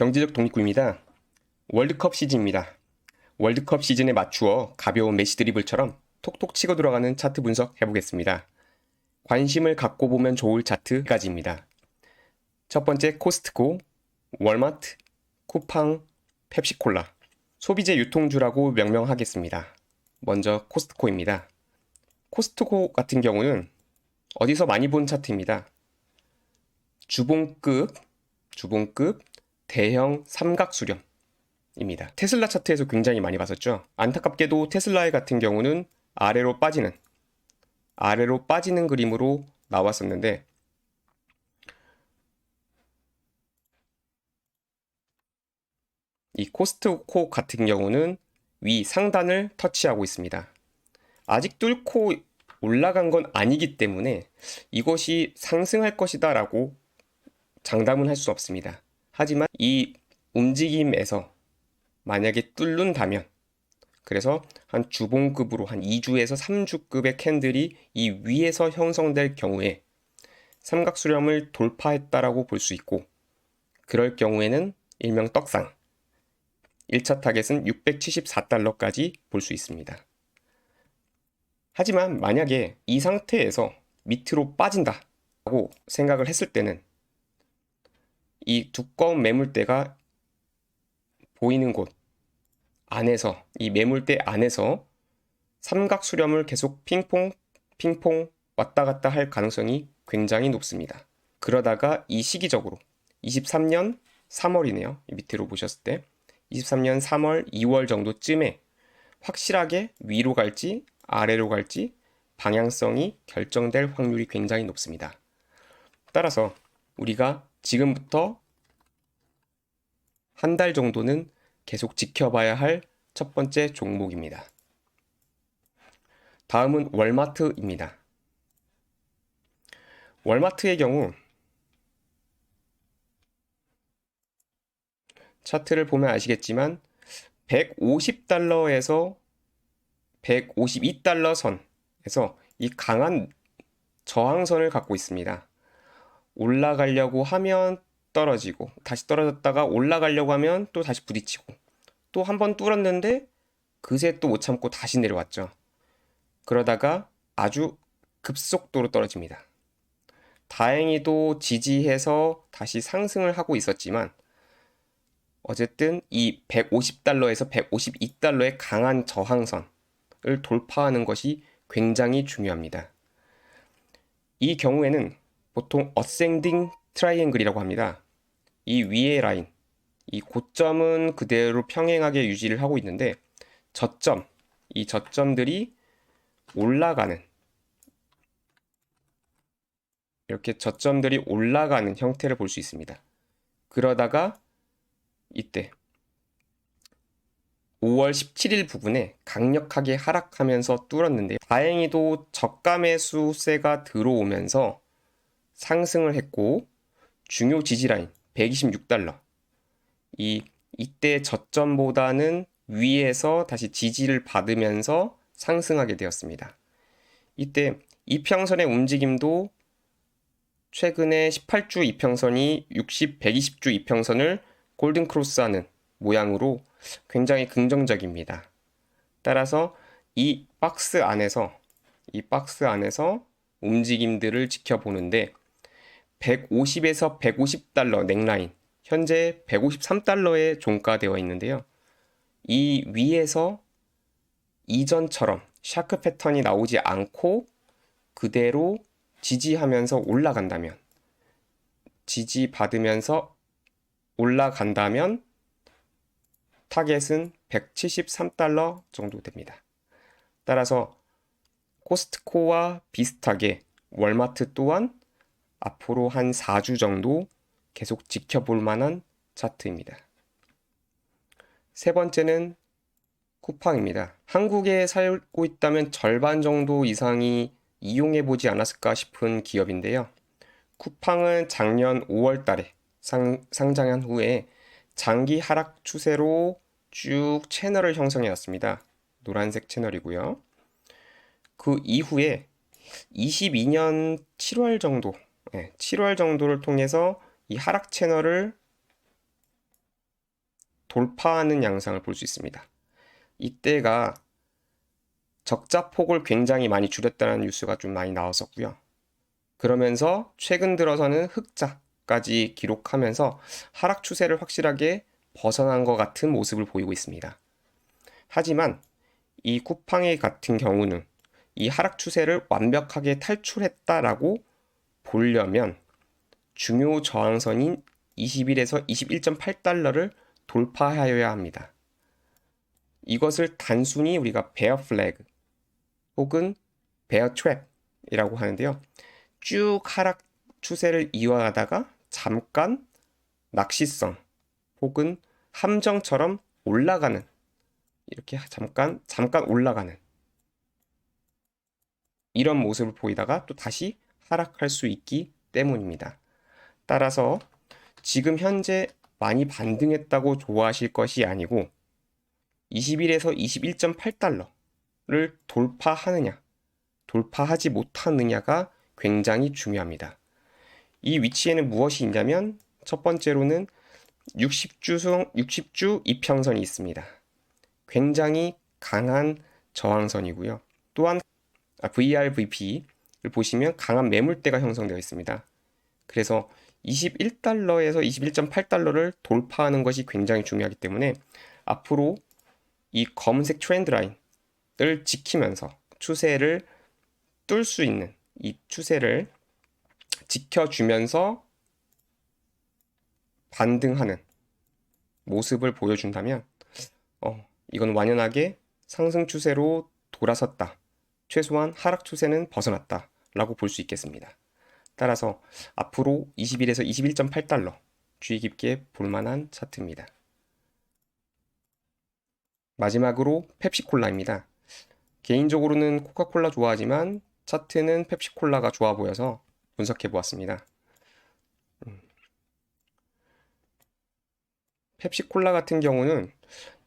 경제적 독립구입니다. 월드컵 시즌입니다. 월드컵 시즌에 맞추어 가벼운 메시 드리블처럼 톡톡 치고 들어가는 차트 분석 해보겠습니다. 관심을 갖고 보면 좋을 차트까지입니다. 첫 번째 코스트코, 월마트, 쿠팡, 펩시콜라. 소비재 유통주라고 명명하겠습니다. 먼저 코스트코입니다. 코스트코 같은 경우는 어디서 많이 본 차트입니다. 주봉급 대형 삼각수렴입니다. 테슬라 차트에서 굉장히 많이 봤었죠. 안타깝게도 테슬라의 같은 경우는 아래로 빠지는 그림으로 나왔었는데 이 코스트코 같은 경우는 위 상단을 터치하고 있습니다. 아직 뚫고 올라간 건 아니기 때문에 이것이 상승할 것이다 라고 장담은 할 수 없습니다. 하지만 이 움직임에서 만약에 뚫는다면, 그래서 한 주봉급으로 한 2주에서 3주급의 캔들이 이 위에서 형성될 경우에 삼각수렴을 돌파했다라고 볼 수 있고, 그럴 경우에는 일명 떡상 1차 타겟은 674달러까지 볼 수 있습니다. 하지만 만약에 이 상태에서 밑으로 빠진다고 생각을 했을 때는 이 두꺼운 매물대가 보이는 곳 안에서, 이 매물대 안에서 삼각 수렴을 계속 핑퐁 왔다 갔다 할 가능성이 굉장히 높습니다. 그러다가 이 시기적으로 23년 3월이네요. 밑으로 보셨을 때 23년 3월, 2월 정도쯤에 확실하게 위로 갈지 아래로 갈지 방향성이 결정될 확률이 굉장히 높습니다. 따라서 우리가 지금부터 한 달 정도는 계속 지켜봐야 할 첫 번째 종목입니다. 다음은 월마트입니다. 월마트의 경우 차트를 보면 아시겠지만 150달러에서 152달러 선에서 이 강한 저항선을 갖고 있습니다. 올라가려고 하면 떨어지고 다시 떨어졌다가 올라가려고 하면 또 다시 부딪히고 또 한 번 뚫었는데 그새 또 못 참고 다시 내려왔죠. 그러다가 아주 급속도로 떨어집니다. 다행히도 지지해서 다시 상승을 하고 있었지만 어쨌든 이 150달러에서 152달러의 강한 저항선을 돌파하는 것이 굉장히 중요합니다. 이 경우에는 보통 어센딩 트라이앵글이라고 합니다. 이 위의 라인, 이 고점은 그대로 평행하게 유지를 하고 있는데 이 저점들이 올라가는, 이렇게 저점들이 올라가는 형태를 볼 수 있습니다. 그러다가 이때 5월 17일 부분에 강력하게 하락하면서 뚫었는데 다행히도 저가 매수세가 들어오면서 상승을 했고 중요 지지라인 126달러, 이때 저점보다는 위에서 다시 지지를 받으면서 상승하게 되었습니다. 이때 이평선의 움직임도 최근에 18주 이평선이 120주 이평선을 골든 크로스하는 모양으로 굉장히 긍정적입니다. 따라서 이 박스 안에서 움직임들을 지켜보는데 150에서 150달러 넥라인, 현재 153달러에 종가되어 있는데요. 이 위에서 이전처럼 샤크 패턴이 나오지 않고 그대로 지지하면서 올라간다면, 지지받으면서 올라간다면 타겟은 173달러 정도 됩니다. 따라서 코스트코와 비슷하게 월마트 또한 앞으로 한 4주 정도 계속 지켜볼 만한 차트입니다. 세 번째는 쿠팡입니다. 한국에 살고 있다면 절반 정도 이상이 이용해보지 않았을까 싶은 기업인데요. 쿠팡은 작년 5월 달에 상장한 후에 장기 하락 추세로 쭉 채널을 형성해 왔습니다. 노란색 채널이고요. 그 이후에 22년 7월 정도를 통해서 이 하락 채널을 돌파하는 양상을 볼 수 있습니다. 이때가 적자폭을 굉장히 많이 줄였다는 뉴스가 좀 많이 나왔었고요. 그러면서 최근 들어서는 흑자까지 기록하면서 하락 추세를 확실하게 벗어난 것 같은 모습을 보이고 있습니다. 하지만 이 쿠팡의 같은 경우는 이 하락 추세를 완벽하게 탈출했다라고 보려면 중요 저항선인 21에서 21.8달러를 돌파하여야 합니다. 이것을 단순히 우리가 베어 플래그 혹은 베어 트랩이라고 하는데요. 쭉 하락 추세를 이어가다가 잠깐 낚시성 혹은 함정처럼 올라가는, 이렇게 잠깐 올라가는 이런 모습을 보이다가 또 다시 하락할 수 있기 때문입니다. 따라서 지금 현재 많이 반등했다고 좋아하실 것이 아니고 21에서 21.8달러를 돌파하느냐, 돌파하지 못하느냐가 굉장히 중요합니다. 이 위치에는 무엇이 있냐면 첫 번째로는 60주 이평선이 있습니다. 굉장히 강한 저항선이고요. 또한 VRVP를 보시면 강한 매물대가 형성되어 있습니다. 그래서 21달러에서 21.8달러를 돌파하는 것이 굉장히 중요하기 때문에 앞으로 이 검은색 트렌드 라인을 지키면서 추세를 뚫을 수 있는, 이 추세를 지켜주면서 반등하는 모습을 보여준다면 이건 완연하게 상승 추세로 돌아섰다. 최소한 하락 추세는 벗어났다 라고 볼 수 있겠습니다. 따라서 앞으로 21에서 21.8달러 주의 깊게 볼만한 차트입니다. 마지막으로 펩시콜라입니다. 개인적으로는 코카콜라 좋아하지만 차트는 펩시콜라가 좋아 보여서 분석해 보았습니다. 펩시콜라 같은 경우는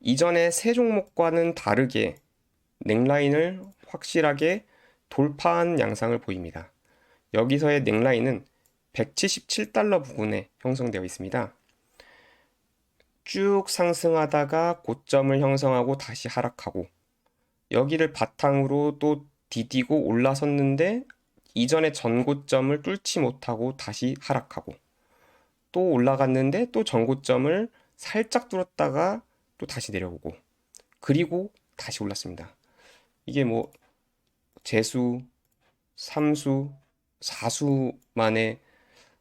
이전의 세 종목과는 다르게 넥라인을 확실하게 돌파한 양상을 보입니다. 여기서의 넥라인은 177달러 부근에 형성되어 있습니다. 쭉 상승하다가 고점을 형성하고 다시 하락하고 여기를 바탕으로 또 디디고 올라섰는데 이전의 전고점을 뚫지 못하고 다시 하락하고 또 올라갔는데 또 전고점을 살짝 뚫었다가 또 다시 내려오고 그리고 다시 올랐습니다. 이게 뭐 재수, 3수, 4수 만에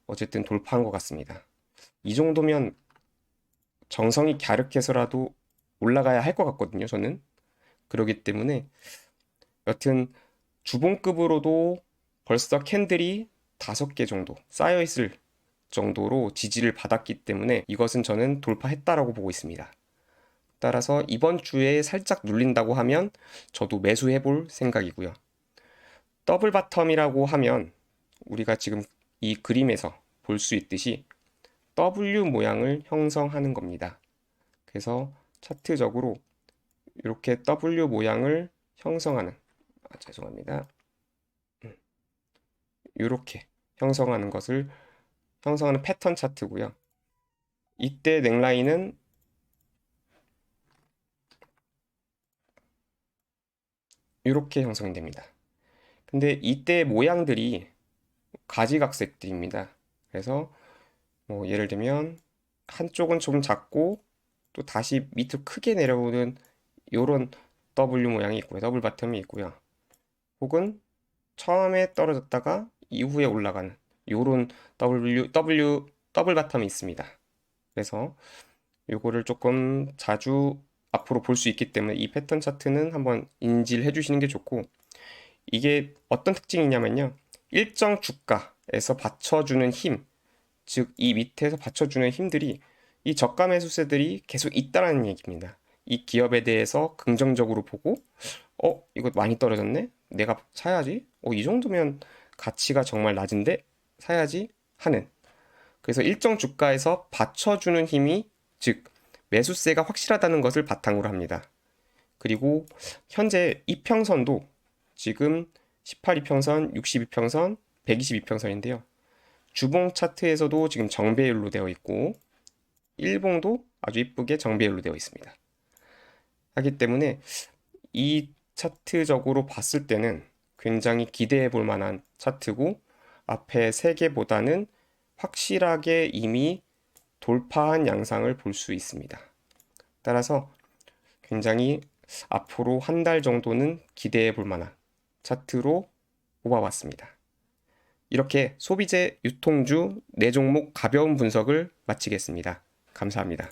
어쨌든 돌파한 것 같습니다. 이 정도면 정성이 갸륵해서라도 올라가야 할 것 같거든요, 저는. 그렇기 때문에 여튼 주봉급으로도 벌써 캔들이 5개 정도 쌓여있을 정도로 지지를 받았기 때문에 이것은 저는 돌파했다라고 보고 있습니다. 따라서 이번 주에 살짝 눌린다고 하면 저도 매수해 볼 생각이고요. 더블 바텀이라고 하면 우리가 지금 이 그림에서 볼 수 있듯이 W 모양을 형성하는 겁니다. 그래서 차트적으로 이렇게 W 모양을 형성하는, 죄송합니다. 이렇게 형성하는 것을 형성하는 패턴 차트고요. 이때 넥라인은 이렇게 형성이 됩니다. 근데 이때 모양들이 가지각색들입니다. 그래서 뭐 예를 들면 한쪽은 좀 작고 또 다시 밑으로 크게 내려오는 이런 W 모양이 있고요. 더블 바텀이 있고요. 혹은 처음에 떨어졌다가 이후에 올라가는 이런 더블 바텀이 있습니다. 그래서 요거를 조금 자주 앞으로 볼 수 있기 때문에 이 패턴 차트는 한번 인지를 해주시는 게 좋고, 이게 어떤 특징이 있냐면요. 일정 주가에서 받쳐주는 힘, 즉 이 밑에서 받쳐주는 힘들이 이 저가 매수세들이 계속 있다라는 얘기입니다. 이 기업에 대해서 긍정적으로 보고 이거 많이 떨어졌네? 내가 사야지? 이 정도면 가치가 정말 낮은데 사야지? 하는, 그래서 일정 주가에서 받쳐주는 힘이, 즉 매수세가 확실하다는 것을 바탕으로 합니다. 그리고 현재 이평선도 지금 18이평선, 62평선, 122평선인데요. 주봉 차트에서도 지금 정배율로 되어 있고 일봉도 아주 이쁘게 정비율로 되어 있습니다. 하기 때문에 이 차트적으로 봤을 때는 굉장히 기대해 볼 만한 차트고, 앞에 3개보다는 확실하게 이미 돌파한 양상을 볼 수 있습니다. 따라서 굉장히 앞으로 한 달 정도는 기대해 볼 만한 차트로 뽑아봤습니다. 이렇게 소비재 유통주 4종목 가벼운 분석을 마치겠습니다. 감사합니다.